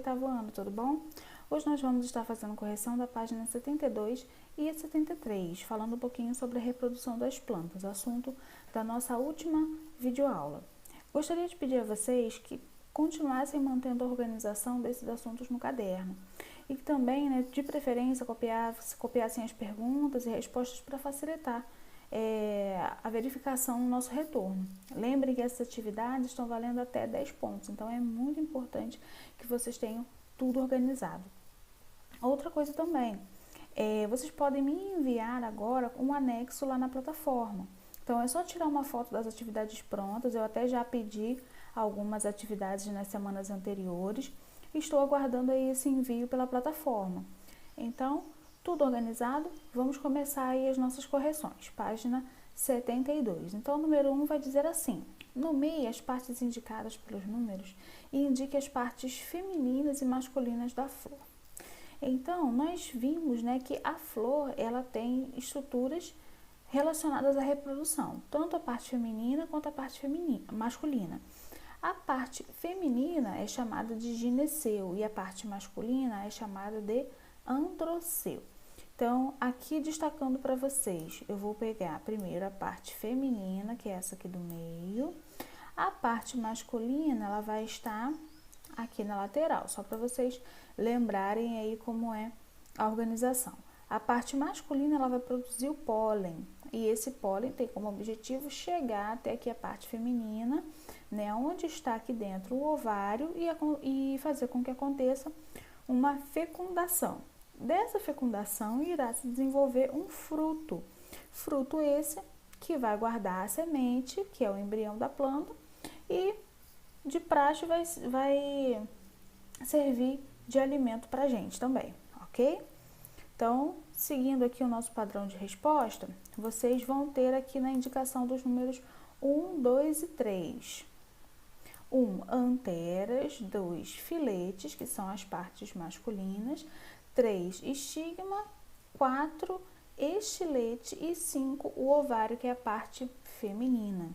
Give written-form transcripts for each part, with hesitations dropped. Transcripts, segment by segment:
oitavo ano, tudo bom? Hoje nós vamos estar fazendo correção da página 72 e 73, falando um pouquinho sobre a reprodução das plantas, assunto da nossa última videoaula. Gostaria de pedir a vocês que continuassem mantendo a organização desses assuntos no caderno e que também, de preferência, copiassem as perguntas e respostas para facilitar a verificação no nosso retorno. Lembrem que essas atividades estão valendo até 10 pontos, então é muito importante que vocês tenham tudo organizado. Outra coisa também, vocês podem me enviar agora um anexo lá na plataforma. Então é só tirar uma foto das atividades prontas, eu até já pedi algumas atividades nas semanas anteriores, estou aguardando aí esse envio pela plataforma. Então, tudo organizado, vamos começar aí as nossas correções, página 72. Então, o número 1 vai dizer assim: nomeie as partes indicadas pelos números e indique as partes femininas e masculinas da flor. Então, nós vimos, que a flor, ela tem estruturas relacionadas à reprodução, tanto a parte feminina quanto a parte masculina. A parte feminina é chamada de gineceu e a parte masculina é chamada de androceu. Então, aqui destacando para vocês, eu vou pegar primeiro a parte feminina, que é essa aqui do meio. A parte masculina, ela vai estar aqui na lateral, só para vocês lembrarem aí como é a organização. A parte masculina, ela vai produzir o pólen, e esse pólen tem como objetivo chegar até aqui a parte feminina, onde está aqui dentro o ovário e fazer com que aconteça uma fecundação. Dessa fecundação irá se desenvolver um fruto. Fruto esse que vai guardar a semente, que é o embrião da planta, e de praxe vai servir de alimento para a gente também, ok? Então, seguindo aqui o nosso padrão de resposta, vocês vão ter aqui na indicação dos números 1, 2 e 3. 1, anteras, 2, filetes, que são as partes masculinas, 3, estigma, 4, estilete e 5, o ovário, que é a parte feminina.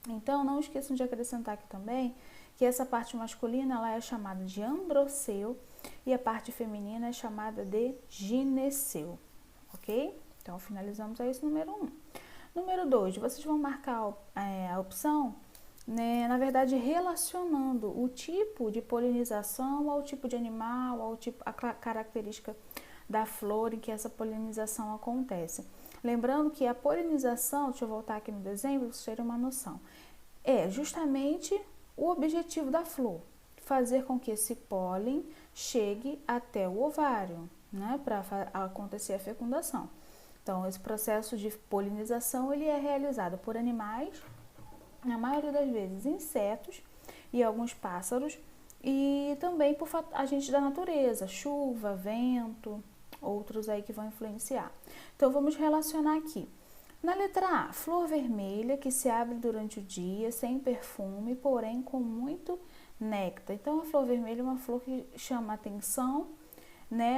Então, não esqueçam de acrescentar aqui também que essa parte masculina ela é chamada de androceu e a parte feminina é chamada de gineceu, ok? Então, finalizamos aí esse número 1. Número 2, vocês vão marcar a opção, na verdade, relacionando o tipo de polinização ao tipo de animal, a característica da flor em que essa polinização acontece. Lembrando que a polinização, deixa eu voltar aqui no desenho para vocês terem uma noção, é justamente o objetivo da flor, fazer com que esse pólen chegue até o ovário, para acontecer a fecundação. Então, esse processo de polinização ele é realizado por animais, na maioria das vezes insetos e alguns pássaros, e também por agentes da natureza, chuva, vento, outros aí que vão influenciar. Então, vamos relacionar aqui. Na letra A, flor vermelha que se abre durante o dia, sem perfume, porém com muito néctar. Então, a flor vermelha é uma flor que chama atenção,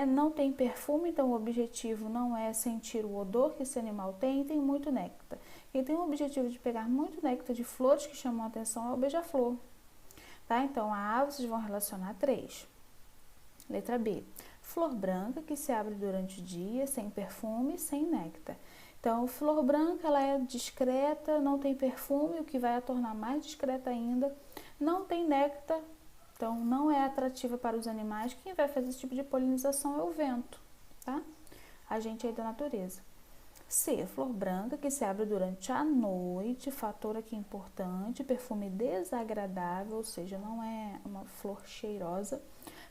não tem perfume, então o objetivo não é sentir o odor que esse animal tem muito néctar. Quem tem o objetivo de pegar muito néctar de flores que chamam a atenção é o beija-flor. Tá? Então, a A vocês vão relacionar 3. Letra B, flor branca que se abre durante o dia, sem perfume, sem néctar. Então, flor branca, ela é discreta, não tem perfume, o que vai a tornar mais discreta ainda. Não tem néctar, então não é atrativa para os animais. Quem vai fazer esse tipo de polinização é o vento, tá? Agente aí da natureza. C, flor branca que se abre durante a noite, fator aqui importante, perfume desagradável, ou seja, não é uma flor cheirosa,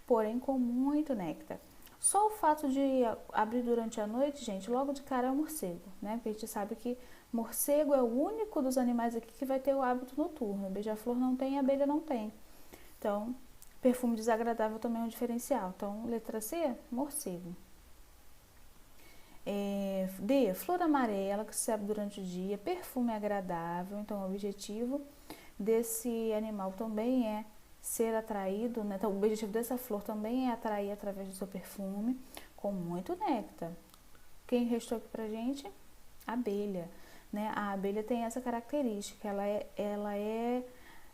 porém com muito néctar. Só o fato de abrir durante a noite, gente, logo de cara é o morcego, Porque a gente sabe que morcego é o único dos animais aqui que vai ter o hábito noturno. Beija-flor não tem, abelha não tem. Então, perfume desagradável também é um diferencial. Então, letra C, morcego. D, flor amarela que se abre durante o dia, perfume agradável. Então, o objetivo desse animal também é ser atraído, Então, o objetivo dessa flor também é atrair através do seu perfume, com muito néctar. Quem restou aqui pra gente? A abelha, A abelha tem essa característica, ela é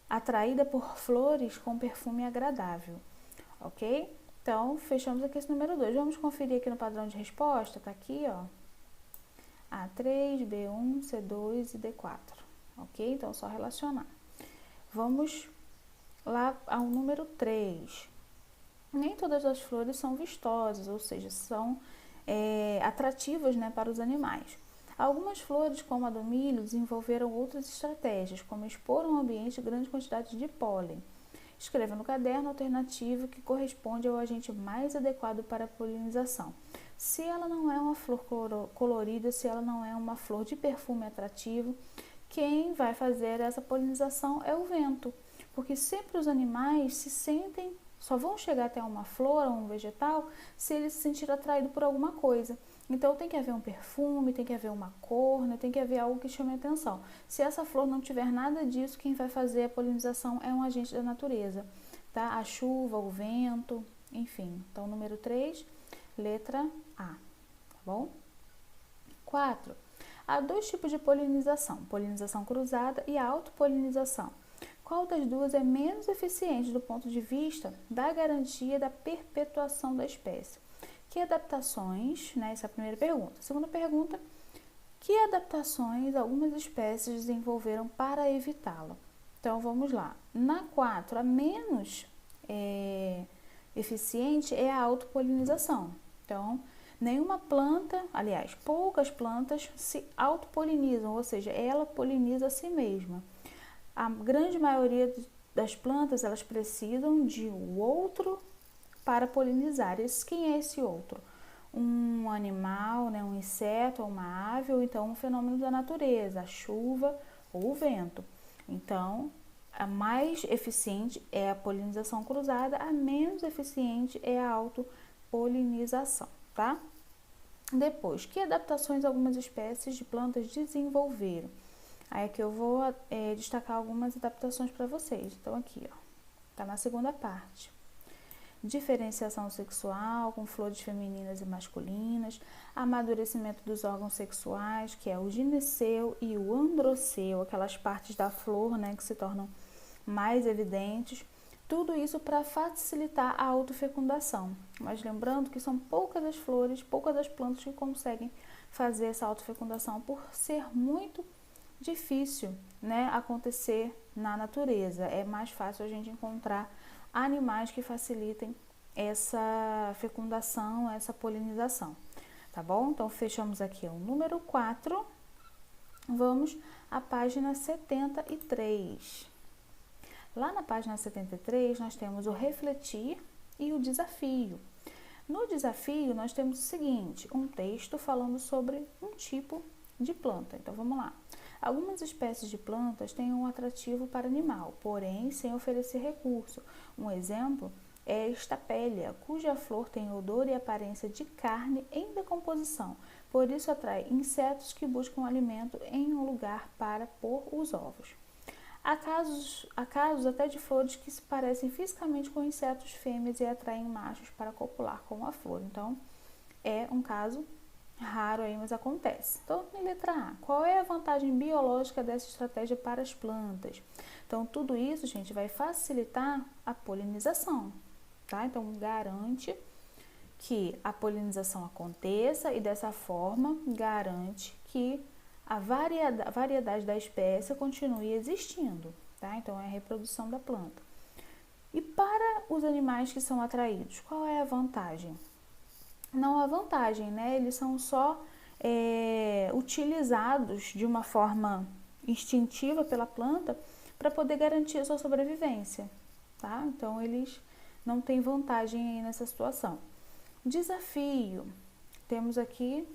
atraída por flores com perfume agradável. ok? Então, fechamos aqui esse número 2. Vamos conferir aqui no padrão de resposta, tá aqui, ó, A3, B1, C2 e D4, ok? Então, só relacionar. Vamos lá ao número 3. Nem todas as flores são vistosas, ou seja, são atrativas, né, para os animais. Algumas flores, como a do milho, desenvolveram outras estratégias, como expor um ambiente grande quantidade de pólen. Escreva no caderno a alternativa que corresponde ao agente mais adequado para a polinização. Se ela não é uma flor colorida, se ela não é uma flor de perfume atrativo, quem vai fazer essa polinização é o vento, porque sempre os animais se sentem, só vão chegar até uma flor ou um vegetal se eles se sentirem atraídos por alguma coisa. Então tem que haver um perfume, tem que haver uma cor, né? Tem que haver algo que chame a atenção. Se essa flor não tiver nada disso, quem vai fazer a polinização é um agente da natureza, tá? A chuva, o vento, enfim. Então, número 3, letra A, tá bom? 4. Há 2 tipos de polinização, polinização cruzada e autopolinização. Qual das duas é menos eficiente do ponto de vista da garantia da perpetuação da espécie? Que adaptações, né, essa é a primeira pergunta. A segunda pergunta, que adaptações algumas espécies desenvolveram para evitá-la? Então, vamos lá. Na 4, a menos eficiente é a autopolinização. Então, nenhuma planta, aliás, poucas plantas se autopolinizam, ou seja, ela poliniza a si mesma. A grande maioria das plantas, elas precisam de um outro para polinizar. Quem é esse outro? Um animal, né, um inseto, uma ave, ou então um fenômeno da natureza, a chuva ou o vento. Então, a mais eficiente é a polinização cruzada, a menos eficiente é a autopolinização, tá? Depois, que adaptações algumas espécies de plantas desenvolveram? Aí aqui eu vou destacar algumas adaptações para vocês. Então, aqui, ó, tá na segunda parte. Diferenciação sexual com flores femininas e masculinas, amadurecimento dos órgãos sexuais, que é o gineceu e o androceu, aquelas partes da flor, né, que se tornam mais evidentes. Tudo isso para facilitar a autofecundação. Mas lembrando que são poucas as flores, poucas as plantas que conseguem fazer essa autofecundação por ser muito difícil, né, acontecer na natureza. É mais fácil a gente encontrar animais que facilitem essa fecundação, essa polinização, tá bom? Então, fechamos aqui o número 4. Vamos à página 73. Lá na página 73, nós temos o refletir e o desafio. No desafio, nós temos o seguinte, um texto falando sobre um tipo de planta. Então, vamos lá. Algumas espécies de plantas têm um atrativo para animal, porém sem oferecer recurso. Um exemplo é a estapélia, cuja flor tem odor e aparência de carne em decomposição. Por isso atrai insetos que buscam alimento em um lugar para pôr os ovos. Há casos até de flores que se parecem fisicamente com insetos fêmeas e atraem machos para copular com a flor. Então, é um caso raro aí, mas acontece. Então, em letra A, qual é a vantagem biológica dessa estratégia para as plantas? Então, tudo isso, gente, vai facilitar a polinização, tá? Então, garante que a polinização aconteça e, dessa forma, garante que a variedade da espécie continue existindo, tá? Então, é a reprodução da planta. E para os animais que são atraídos, qual é a vantagem? Não há vantagem, né? Eles são só utilizados de uma forma instintiva pela planta para poder garantir a sua sobrevivência, tá? Então, eles não têm vantagem aí nessa situação. Desafio. Temos aqui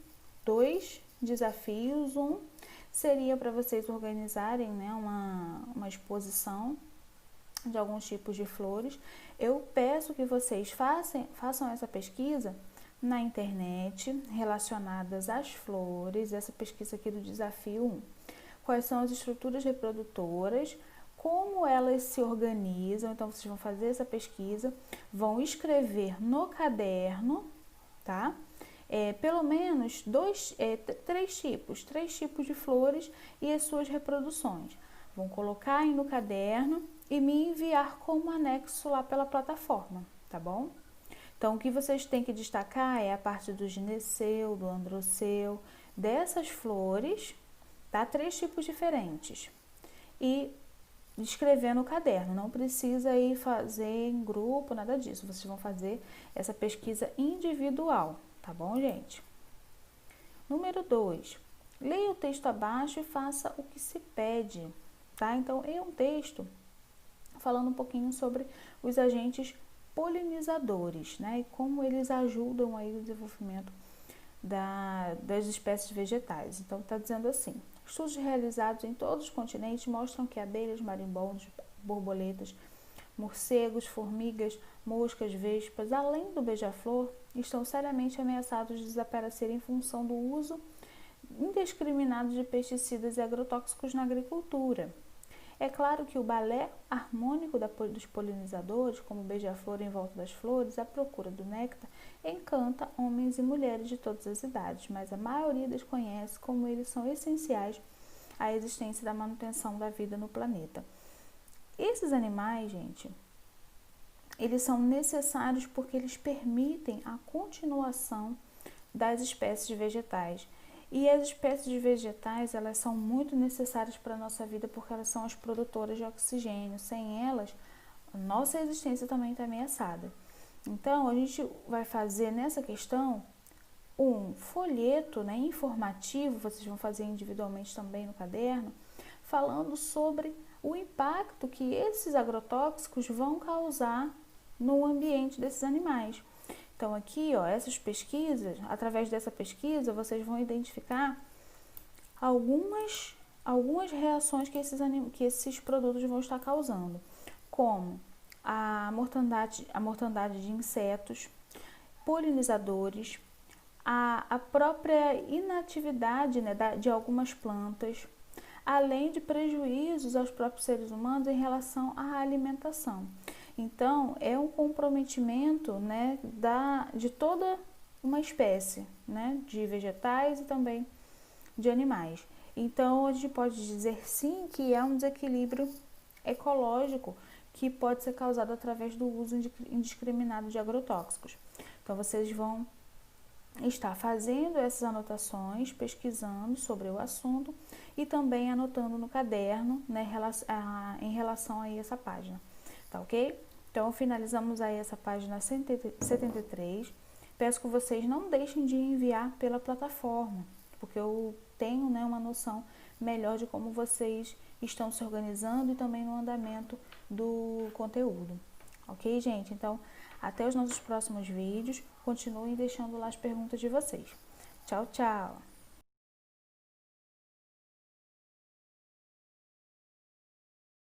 2 desafios. Um seria para vocês organizarem, né, uma exposição de alguns tipos de flores. Eu peço que vocês façam essa pesquisa na internet relacionadas às flores, essa pesquisa aqui do desafio 1. Quais são as estruturas reprodutoras, como elas se organizam. Então, vocês vão fazer essa pesquisa, vão escrever no caderno, tá? Pelo menos 3 tipos de flores e as suas reproduções. Vão colocar aí no caderno e me enviar como anexo lá pela plataforma, tá bom? Então, o que vocês têm que destacar é a parte do gineceu, do androceu, dessas flores, tá? 3 tipos diferentes. E escrever no caderno, não precisa ir fazer em grupo, nada disso. Vocês vão fazer essa pesquisa individual, tá bom, gente? Número 2, leia o texto abaixo e faça o que se pede, tá? Então, é um texto falando um pouquinho sobre os agentes polinizadores, né? E como eles ajudam aí o desenvolvimento das espécies vegetais. Então, está dizendo assim: estudos realizados em todos os continentes mostram que abelhas, marimbondos, borboletas, morcegos, formigas, moscas, vespas, além do beija-flor, estão seriamente ameaçados de desaparecer em função do uso indiscriminado de pesticidas e agrotóxicos na agricultura. É claro que o balé harmônico dos polinizadores, como o beija-flor em volta das flores, à procura do néctar, encanta homens e mulheres de todas as idades, mas a maioria desconhece como eles são essenciais à existência da manutenção da vida no planeta. Esses animais, gente, eles são necessários porque eles permitem a continuação das espécies vegetais. E as espécies vegetais, elas são muito necessárias para a nossa vida porque elas são as produtoras de oxigênio. Sem elas, a nossa existência também está ameaçada. Então, a gente vai fazer nessa questão um folheto, né, informativo, vocês vão fazer individualmente também no caderno, falando sobre o impacto que esses agrotóxicos vão causar no ambiente desses animais. Então, aqui, ó, essas pesquisas, através dessa pesquisa, vocês vão identificar algumas reações que esses produtos vão estar causando, como a mortandade de insetos, polinizadores, a própria inatividade, né, de algumas plantas, além de prejuízos aos próprios seres humanos em relação à alimentação. Então, é um comprometimento, né, de toda uma espécie, né, de vegetais e também de animais. Então, a gente pode dizer sim que é um desequilíbrio ecológico que pode ser causado através do uso indiscriminado de agrotóxicos. Então, vocês vão estar fazendo essas anotações, pesquisando sobre o assunto e também anotando no caderno, né, em relação a essa página. Tá ok? Então, finalizamos aí essa página 73. Peço que vocês não deixem de enviar pela plataforma, porque eu tenho, né, uma noção melhor de como vocês estão se organizando e também no andamento do conteúdo. Ok, gente? Então, até os nossos próximos vídeos. Continuem deixando lá as perguntas de vocês. Tchau, tchau!